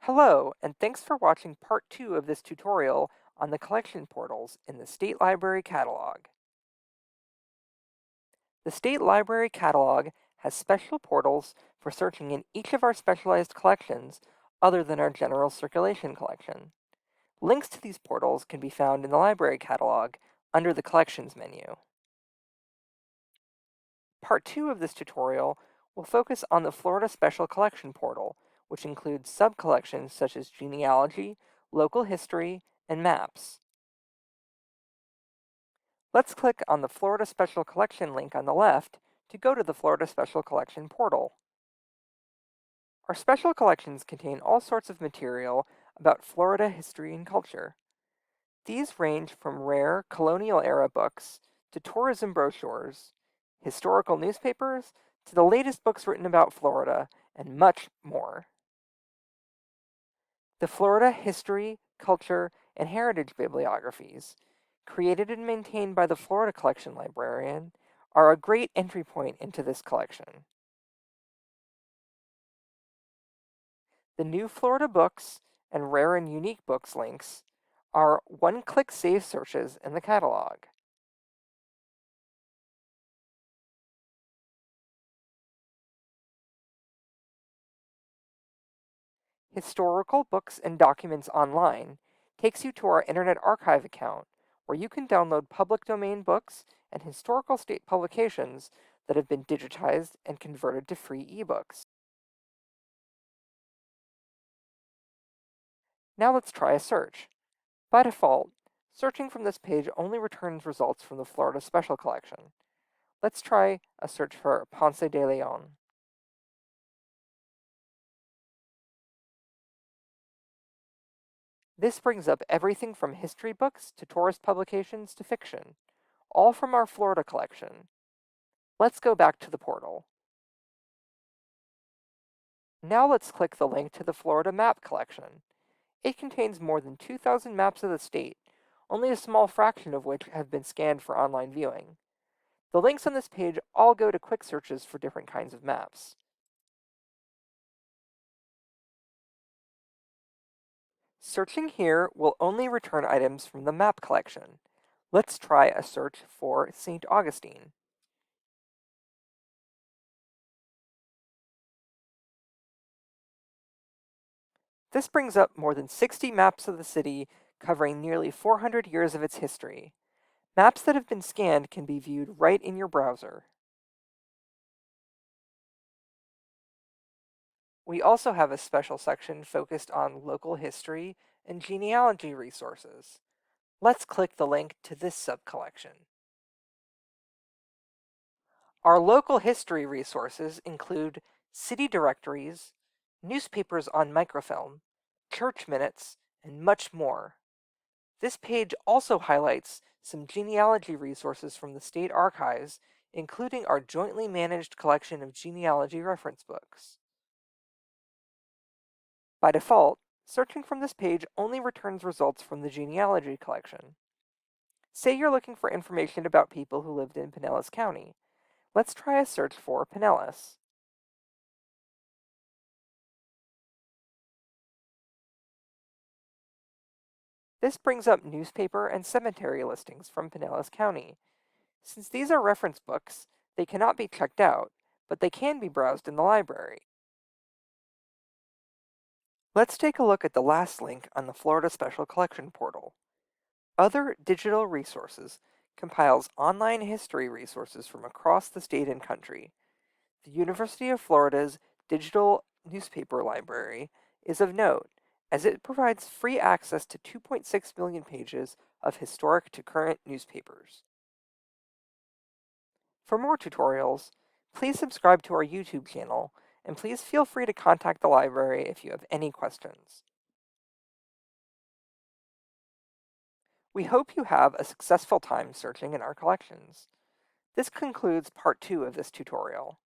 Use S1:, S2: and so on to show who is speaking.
S1: Hello, and thanks for watching part 2 of this tutorial on the collection portals in the State Library Catalog. The State Library Catalog has special portals for searching in each of our specialized collections other than our general circulation collection. Links to these portals can be found in the Library Catalog under the Collections menu. Part 2 of this tutorial will focus on the Florida Special Collection Portal, which includes sub-collections such as genealogy, local history, and maps. Let's click on the Florida Special Collection link on the left to go to the Florida Special Collection portal. Our special collections contain all sorts of material about Florida history and culture. These range from rare colonial-era books to tourism brochures, historical newspapers, to the latest books written about Florida, and much more. The Florida History, Culture, and Heritage Bibliographies, created and maintained by the Florida Collection Librarian, are a great entry point into this collection. The New Florida Books and Rare and Unique Books links are one-click save searches in the catalog. Historical Books and Documents Online takes you to our Internet Archive account, where you can download public domain books and historical state publications that have been digitized and converted to free ebooks. Now let's try a search. By default, searching from this page only returns results from the Florida Special Collection. Let's try a search for Ponce de Leon. This brings up everything from history books to tourist publications to fiction, all from our Florida collection. Let's go back to the portal. Now let's click the link to the Florida Map Collection. It contains more than 2,000 maps of the state, only a small fraction of which have been scanned for online viewing. The links on this page all go to quick searches for different kinds of maps. Searching here will only return items from the map collection. Let's try a search for St. Augustine. This brings up more than 60 maps of the city covering nearly 400 years of its history. Maps that have been scanned can be viewed right in your browser. We also have a special section focused on local history and genealogy resources. Let's click the link to this sub-collection. Our local history resources include city directories, newspapers on microfilm, church minutes, and much more. This page also highlights some genealogy resources from the state archives, including our jointly managed collection of genealogy reference books. By default, searching from this page only returns results from the genealogy collection. Say you're looking for information about people who lived in Pinellas County. Let's try a search for Pinellas. This brings up newspaper and cemetery listings from Pinellas County. Since these are reference books, they cannot be checked out, but they can be browsed in the library. Let's take a look at the last link on the Florida Special Collection portal. Other Digital Resources compiles online history resources from across the state and country. The University of Florida's Digital Newspaper Library is of note, as it provides free access to 2.6 million pages of historic to current newspapers. For more tutorials, please subscribe to our YouTube channel, and please feel free to contact the library if you have any questions. We hope you have a successful time searching in our collections. This concludes part 2 of this tutorial.